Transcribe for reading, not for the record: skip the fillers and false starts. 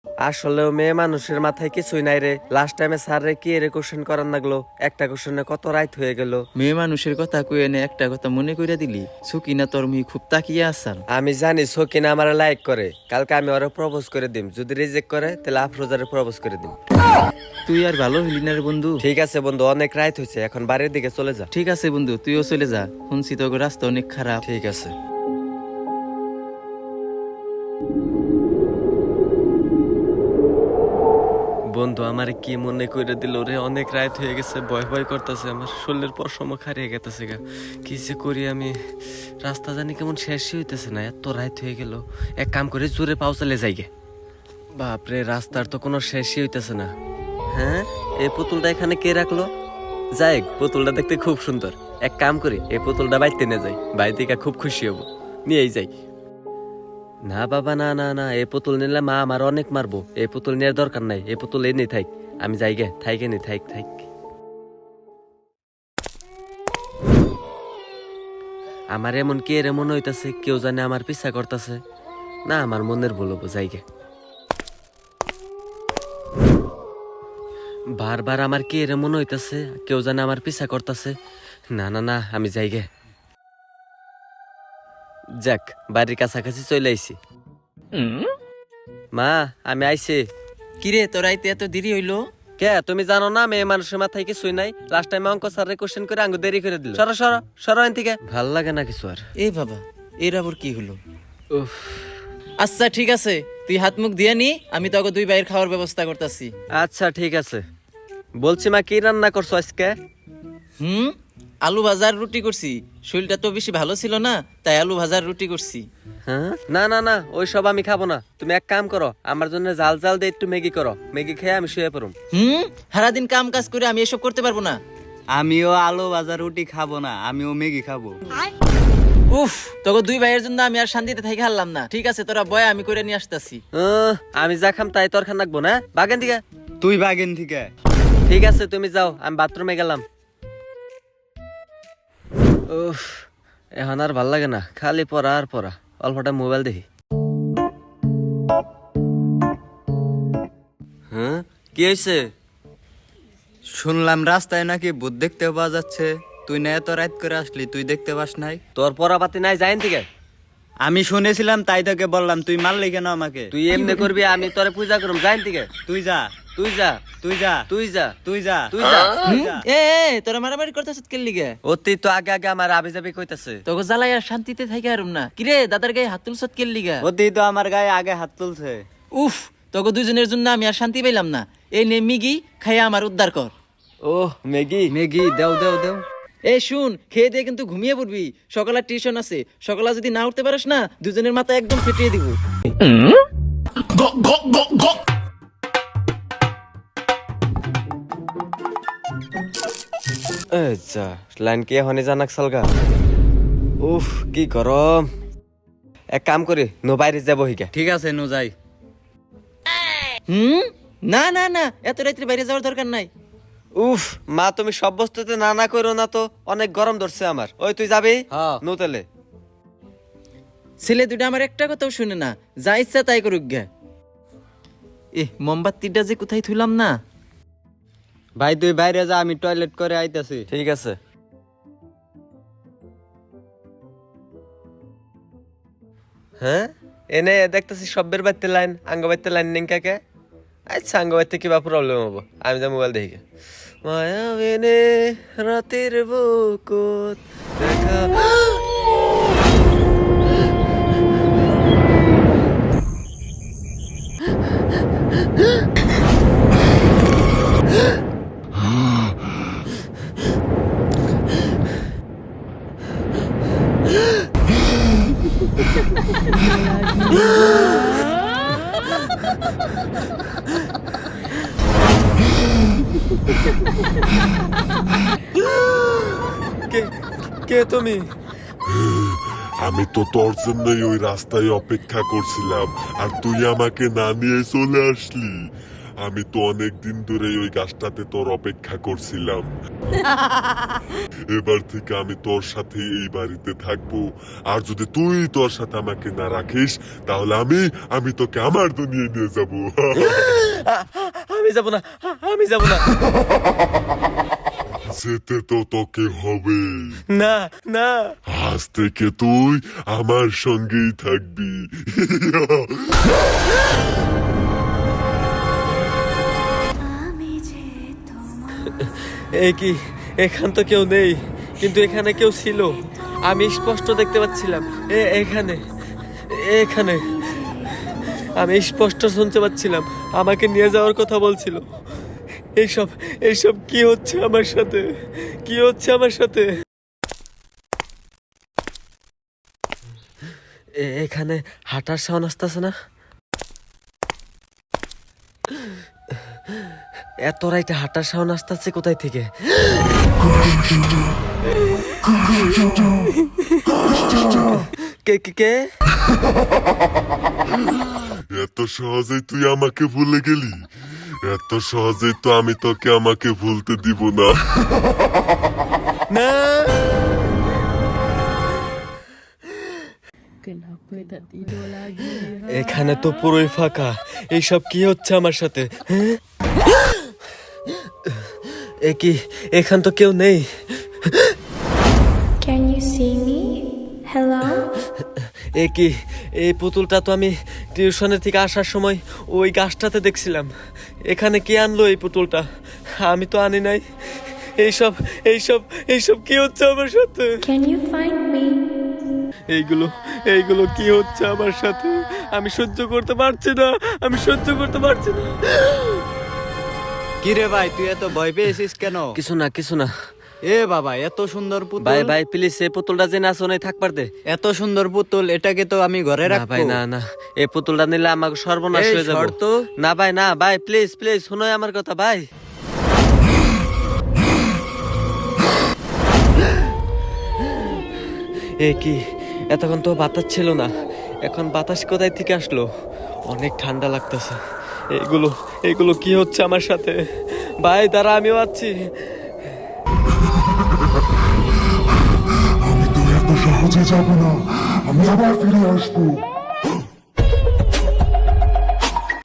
আসলে মেয়ে মানুষের মাথায় কিছুই নাই রে। লাস্ট টাইমে স্যার রে কি রে কোশ্চেন করার লাগলো, একটা কোশ্চেনে কত রাইত হয়ে গেল। মেয়ে মানুষের কথা কই এনে একটা কথা মনে কইরা দিলি, সুকিনা তোর মুই খুব তাকিয়ে আসাল। আমি জানি সকিনা আমার লাইক করে, কালকে আমি ওরে প্রপোজ করে দিম। যদি রিজেক্ট করে তাহলে আফরোজারে প্রপোজ করে দিম। তুই আর ভালো হইলি না রে বন্ধু। ঠিক আছে বন্ধু, অনেক রাইত হয়েছে, এখন বাড়ির দিকে চলে যা। ঠিক আছে বন্ধু, তুইও চলে যা, শুনছি তোর রাস্তা অনেক খারাপ। ঠিক আছে। বন্ধু আমার কি মনে করে দিল রে, অনেক রাত হয়ে গেছে, ভয় ভয় করতেছে, আমার শরীরের পশম হারিয়ে গেতেছে গা। কি যে করি আমি, রাস্তা জানি কেমন শেষই হইতেছে না, এত রাত হয়ে গেল। এক কাম করে জোরে পাও চালে যাই গে। বাপরে, রাস্তার তো কোনো শেষই হইতেছে না। হ্যাঁ, এই পুতুলটা এখানে কে রাখলো? যাই, পুতুলটা দেখতে খুব সুন্দর। এক কাম করি, এই পুতুলটা বাইতে নিয়ে যাই, বাড়ি থেকে খুব খুশি হবো, নিয়েই যাই। না বাবা, না না না, এই পুতুল নিলে মা আমার অনেক মারবো। এই পুতুল নেওয়ার দরকার নাই, এই পুতুল এনে থাক, আমি যাই গে, থাইকে নি, থাইক থাইক। আমার এমন কে রে মনে হইতাছে, কেউ জানে আমার পিছা করতেছে। না, আমার মনের ভুল হবো, যাই গে। বারবার আমার কে রে মনে হইতাছে, কেউ জানে আমার পিছা করতেছে। না না না, আমি যাই গে। যাক, বাড়ির কাছাকাছি চলে আইছি। মা, আমি আইছি। কিরে তোর আইতে এত দেরি হইলো? কে, তুমি জানো না মেয়ে মানুষের মাথায় কিছুই নাই? লাস্ট টাইম অঙ্ক স্যারের কোশ্চেন করে আঙ্গু দেরি করে দিল। সরো সরো সরো এন থেকে, ভাল লাগে না কিছু আর। এ বাবা, এর আবার কি হলো? উফ। আচ্ছা ঠিক আছে, তুই হাত মুখ দিয়ে নি, আমি তোকে দুই ভাইয়ের খাওয়ার ব্যবস্থা করতেছি। আচ্ছা ঠিক আছে। বলছি মা, কি রান্না করছো আজকে? আলু ভাজার রুটি করছি। শরীরটা তো বেশি ভালো ছিল না, তাই আলু ভাজার রুটি করছি। হ্যাঁ, না না না, ওই সব আমি খাবো না। তুমি এক কাম করো, আমার জন্য জাল জাল দিয়ে একটু ম্যাগি করো, ম্যাগি খেয়ে আমি শুয়ে পড়ুম। সারাদিন কাম কাজ করে আমি এসব করতে পারবো না। আমিও আলু ভাজা রুটি খাবো না, আমিও ম্যাগি খাবো। উফ, তোকে দুই ভাইয়ের জন্য আমি আর শান্তিতে থাকি হারলাম না। ঠিক আছে, তোরা বয়, আমি করে নিয়ে আসতেছি। আমি যা খাম তাই তোর খান রাখবো না, বাগেন দিকে। তুই বাগেন থেকে। ঠিক আছে, তুমি যাও, আমি বাথরুমে গেলাম। উফ, এখন আর ভাল লাগে না, খালি পড়া আর পড়া। অল্পটা মোবাইল দেখি। হ্যাঁ, কি হয়েছে? শুনলাম রাস্তায় নাকি ভূত দেখতে পাওয়া যাচ্ছে। তুই না এত রাত করে আসলি, তুই দেখতে পাস নাই? তোর পড়াপাতি নাই, যাইন থেকে। আমি শুনেছিলাম, তাই তোকে বললাম। তুই মারলি কেন আমাকে? তুই এমনি করবি, আমি তোরে পূজা করুম, যাইন থেকে। তুই যা, তুই যা, তুই যা, তুই যা, তুই যা, তুই যা। এ তোরা মারামারি করতেছ কে লিগে? অতি তো আগে আগে আমার আবি যাবি কইতাছে। তোকে জ্বালাই আর শান্তিতে থাকি আরুম না। কিরে, দাদার গায়ে হাত তুলছত কে লিগা? ওদি তো আমার গায়ে আগে হাত তুলছে। উফ, তোকে দুজনের জন্য আমি আর শান্তি পাইলাম না। এই নে মিগি, খাইয়া আমার উদ্ধার কর। ও ম্যাগি, ম্যাগি দেও দেও দেও। এই শুন, খেয়ে দিয়ে কিন্তু ঘুমিয়ে পড়বি। সকালে টিউশন আছে, সকালে যদি না উঠতে পারিস না, দুজনের মাথা একদম ফেটিয়ে দিব। আচ্ছা, লাইন কি হনে জানাক সালগা। উফ, কি গরম। এক কাম করি, নো বাইরে যাবো হিকা। ঠিক আছে, নু যাই। না না না, এত রাত্রে বাইরে যাওয়ার দরকার নাই। উফ মা, তুমি সব বস্তুতে না না করো না তো, অনেক গরম ধরছে আমার। ওই তুই যাবি? হ্যাঁ। নো তেলে। ছেলে দুটো আমার একটা কথাও শুনে না, যা ইচ্ছা তাই করুক গে। মোমবাতিটা যে কোথায় থুইলাম না। ভাই তুই বাইরে যা, আমি টয়লেট করে আইতাছি। ঠিক আছে। হ্যাঁ, এনে দেখতেছি সব্যের বাড়িতে লাইন, আঙ্গ বাড়িতে লাইন নেই কাকে। আচ্ছা, আঙ্গ বাড়িতে কিবা প্রবলেম হবো, আমি যা মোবাইল দেখি। মায়া বেনে রাতের বুকুত দেখা। কে কে তুমি? আমি তো তোর জন্যই ওই রাস্তায় অপেক্ষা করছিলাম, আর তুই আমাকে না নিয়ে চলে আসলি। আমি তো অনেক দিন ধরে ওই গাছটাতে তোর অপেক্ষা করছিলাম। এবার থেকে আমি তোর সাথে এই বাড়িতে থাকবো, আর যদি তুই তোর সাথে আমাকে না রাখিস তাহলে আমি তোকে আমার দুনিয়ায় নিয়ে যাবো। আমি যাব না, আমি যাব না। যেতে তো তোকে হবে। না না, আজ থেকে তুই আমার সঙ্গেই থাকবি। এ কি, এখান তো কেউ নেই, কিন্তু এখানে কেউ ছিল। আমি স্পষ্ট দেখতে পাচ্ছিলাম। এখানে এখানে আমি স্পষ্ট শুনতে পাচ্ছিলাম, আমাকে নিয়ে যাওয়ার কথা বলছিল। এইসব এইসব কি হচ্ছে আমার সাথে, কি হচ্ছে আমার সাথে? এখানে হাঁটার সাউন্ড আসতেছে না? এত রাইটে হাঁটার সাউন্ড আসতেছে কোথায় থেকে? কে কে কে? এত সহজেই তুই আমাকে ভুলে গেলি? এত সহজেই তো আমি তোকে আমাকে ভুলতে দিব না। না, এখানে তো পুরোই ফাঁকা। এইসব কি হচ্ছে আমার সাথে? হ্যাঁ? এ কি, এখান তো কেউ নেই। Can you see me? Hello? এ কি, এই পুতুলটা তো আমি টিউশনের থেকে আসার সময় ওই গাছটাতে দেখছিলাম। এখানে কে আনলো এই পুতুলটা? আমি তো আনি নাই। এইসব এইসব এইসব কি হচ্ছে আমার সাথে? Can you find me? এইগুলো এইগুলো কি হচ্ছে আমার সাথে? আমি সহ্য করতে পারছি না, আমি সহ্য করতে পারছি না। কি রে ভাই, তুই এত ভয় পেয়েছিস কেন? কিছু না, কিছু না। এ বাবা, এত সুন্দর পুতুল। ভাই ভাই প্লিজ, এই পুতুলটা যে না শোনাই থাকবার দে। এত সুন্দর পুতুল, এটাকে তো আমি ঘরে না রাখবো। ভাই, না না, এই পুতুলটা নিলে আমাকে সর্বনাশ এই হয়ে যাবে। শর্ত? না ভাই, না ভাই, প্লিজ প্লিজ শোনোই আমার কথা ভাই। এ কি, এতক্ষণ তো বাতাস ছিল না, এখন বাতাস কোথায় থেকে আসলো? অনেক ঠান্ডা লাগতেছে। এগুলো এগুলো কি হচ্ছে আমার সাথে? ভাই দাঁড়া, আমিও আছি। আমি তো এত সহজে যাব না, আমি আবার ফিরে আসবো।